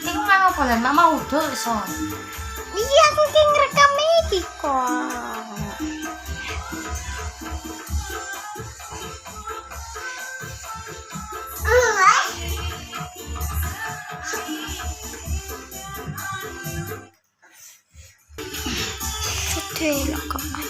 Iku ngapa lan mama udah son. Iya aku ki ngerekam iki kok. Sudah kok.